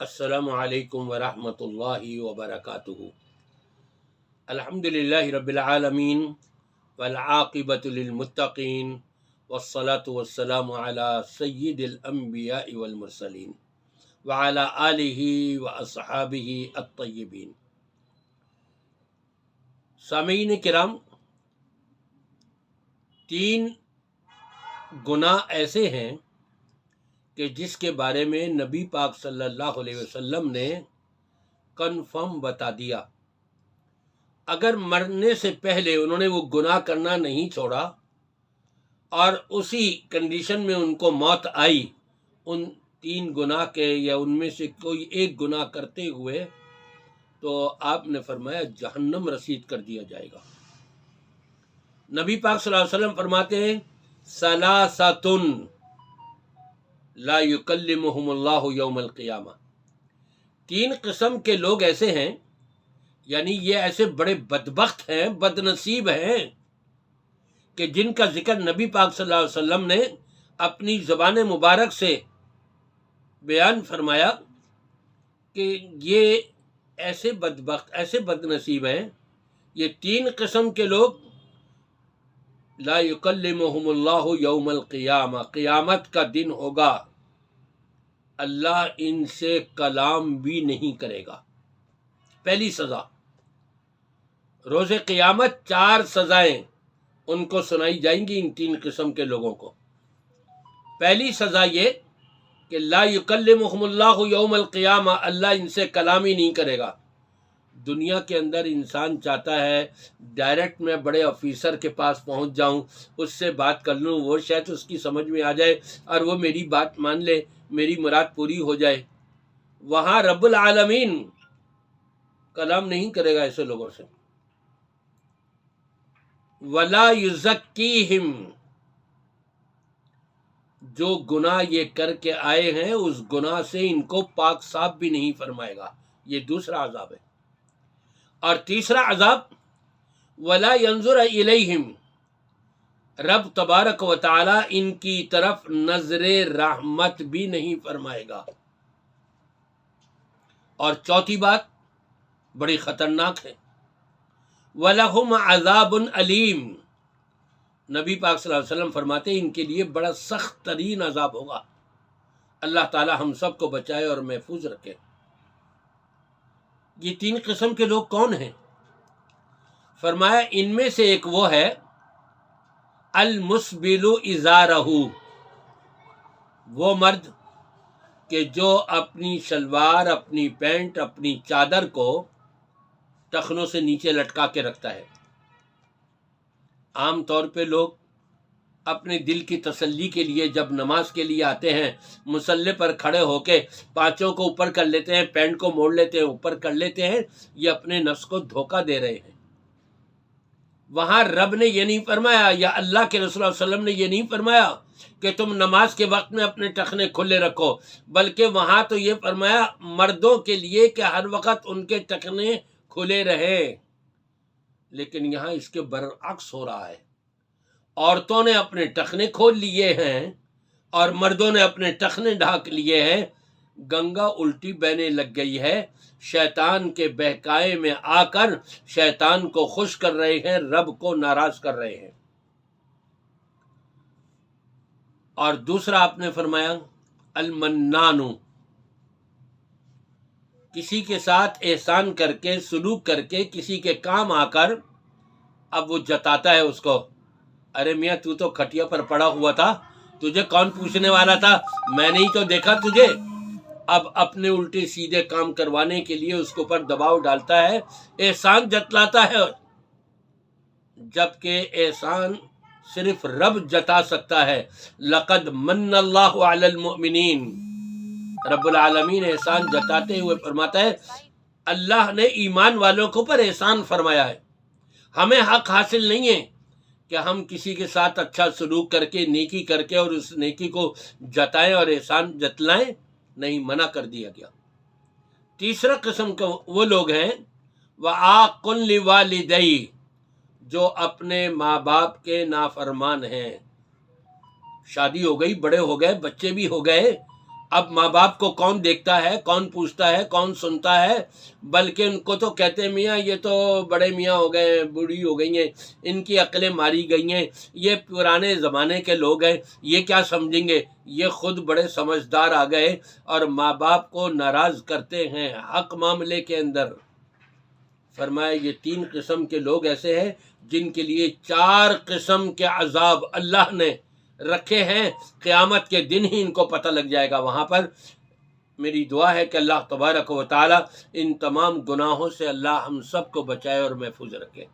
السلام علیکم ورحمۃ اللہ وبرکاتہ۔ الحمدللہ رب العالمین والعاقبۃ للمتقین والصلاة والسلام علی سید الانبیاء والمرسلین وعلی آلہ واصحابہ الطیبین۔ سامعین کرام، 3 گناہ ایسے ہیں کہ جس کے بارے میں نبی پاک صلی اللہ علیہ وسلم نے کنفرم بتا دیا۔ اگر مرنے سے پہلے انہوں نے وہ گناہ کرنا نہیں چھوڑا اور اسی کنڈیشن میں ان کو موت آئی ان 3 گناہ کے یا ان میں سے کوئی ایک گناہ کرتے ہوئے، تو آپ نے فرمایا جہنم رسید کر دیا جائے گا۔ نبی پاک صلی اللہ علیہ وسلم فرماتے ہیں ثلاثۃ لا یکلمہم اللہ یوم القیامہ۔ 3 قسم کے لوگ ایسے ہیں، یعنی یہ ایسے بڑے بدبخت ہیں، بد نصیب ہیں کہ جن کا ذکر نبی پاک صلی اللہ علیہ وسلم نے اپنی زبان مبارک سے بیان فرمایا کہ یہ ایسے بدبخت، ایسے بد نصیب ہیں۔ یہ 3 قسم کے لوگ لا یکلمہم اللہ یوم القیامہ، قیامت کا دن ہوگا اللہ ان سے کلام بھی نہیں کرے گا۔ پہلی سزا، روز قیامت 4 سزائیں ان کو سنائی جائیں گی ان 3 قسم کے لوگوں کو۔ پہلی سزا یہ کہ لا یکلمہم اللہ یوم القیامہ، اللہ ان سے کلام ہی نہیں کرے گا۔ دنیا کے اندر انسان چاہتا ہے ڈائریکٹ میں بڑے آفیسر کے پاس پہنچ جاؤں، اس سے بات کر لوں، وہ شاید اس کی سمجھ میں آ جائے اور وہ میری بات مان لے، میری مراد پوری ہو جائے۔ وہاں رب العالمین کلام نہیں کرے گا ایسے لوگوں سے۔ ولا یزکیہم، جو گناہ یہ کر کے آئے ہیں اس گناہ سے ان کو پاک صاف بھی نہیں فرمائے گا۔ یہ دوسرا عذاب ہے۔ اور تیسرا عذاب ولا ینظر الیہم، رب تبارک و تعالی ان کی طرف نظر رحمت بھی نہیں فرمائے گا۔ اور چوتھی بات بڑی خطرناک ہے، وَلَهُمْ عَذَابٌ علیم، نبی پاک صلی اللہ علیہ وسلم فرماتے ہیں ان کے لیے بڑا سخت ترین عذاب ہوگا۔ اللہ تعالی ہم سب کو بچائے اور محفوظ رکھے۔ یہ 3 قسم کے لوگ کون ہیں؟ فرمایا ان میں سے ایک وہ ہے المسبل ازارہ، وہ مرد کہ جو اپنی شلوار، اپنی پینٹ، اپنی چادر کو ٹخنوں سے نیچے لٹکا کے رکھتا ہے۔ عام طور پہ لوگ اپنے دل کی تسلی کے لیے جب نماز کے لیے آتے ہیں مصلی پر کھڑے ہو کے پانچوں کو اوپر کر لیتے ہیں، پینٹ کو موڑ لیتے ہیں، اوپر کر لیتے ہیں، یہ اپنے نفس کو دھوکہ دے رہے ہیں۔ وہاں رب نے یہ نہیں فرمایا، یا اللہ کے رسول صلی اللہ علیہ وسلم نے یہ نہیں فرمایا کہ تم نماز کے وقت میں اپنے ٹخنے کھلے رکھو، بلکہ وہاں تو یہ فرمایا مردوں کے لیے کہ ہر وقت ان کے ٹخنے کھلے رہے۔ لیکن یہاں اس کے برعکس ہو رہا ہے، عورتوں نے اپنے ٹخنے کھول لیے ہیں اور مردوں نے اپنے ٹخنے ڈھانک لیے ہیں۔ گنگا الٹی بہنے لگ گئی ہے، شیطان کے بہکائے میں آ کر شیطان کو خوش کر رہے ہیں، رب کو ناراض کر رہے ہیں۔ اور دوسرا آپ نے فرمایا المنان، کسی کے ساتھ احسان کر کے، سلوک کر کے، کسی کے کام آ کر اب وہ جتاتا ہے اس کو، ارے میاں تو کھٹیا پر پڑا ہوا تھا، تجھے کون پوچھنے والا تھا، میں نے ہی تو دیکھا تجھے۔ اب اپنے الٹے سیدھے کام کروانے کے لیے اس کے اوپر دباؤ ڈالتا ہے، احسان جتلاتا ہے، جبکہ احسان صرف رب جتا سکتا ہے۔ لقد من اللہ علی المؤمنین، رب العالمین احسان جتاتے ہوئے فرماتا ہے اللہ نے ایمان والوں کے اوپر احسان فرمایا ہے۔ ہمیں حق حاصل نہیں ہے کہ ہم کسی کے ساتھ اچھا سلوک کر کے، نیکی کر کے اور اس نیکی کو جتائیں اور احسان جتلائیں، نہیں، منع کر دیا گیا۔ تیسرا قسم کے وہ لوگ ہیں وَعَاقٌ لِوَالِدَيْهِ، جو اپنے ماں باپ کے نافرمان ہیں۔ شادی ہو گئی، بڑے ہو گئے، بچے بھی ہو گئے، اب ماں باپ کو کون دیکھتا ہے، کون پوچھتا ہے، کون سنتا ہے؟ بلکہ ان کو تو کہتے ہیں میاں یہ تو بڑے میاں ہو گئے ہیں، بوڑھی ہو گئی ہیں، ان کی عقلیں ماری گئی ہیں، یہ پرانے زمانے کے لوگ ہیں، یہ کیا سمجھیں گے، یہ خود بڑے سمجھدار آ گئے اور ماں باپ کو ناراض کرتے ہیں حق معاملے کے اندر۔ فرمایا یہ 3 قسم کے لوگ ایسے ہیں جن کے لیے 4 قسم کے عذاب اللہ نے رکھے ہیں، قیامت کے دن ہی ان کو پتہ لگ جائے گا وہاں پر۔ میری دعا ہے کہ اللہ تبارک و تعالی ان تمام گناہوں سے اللہ ہم سب کو بچائے اور محفوظ رکھے۔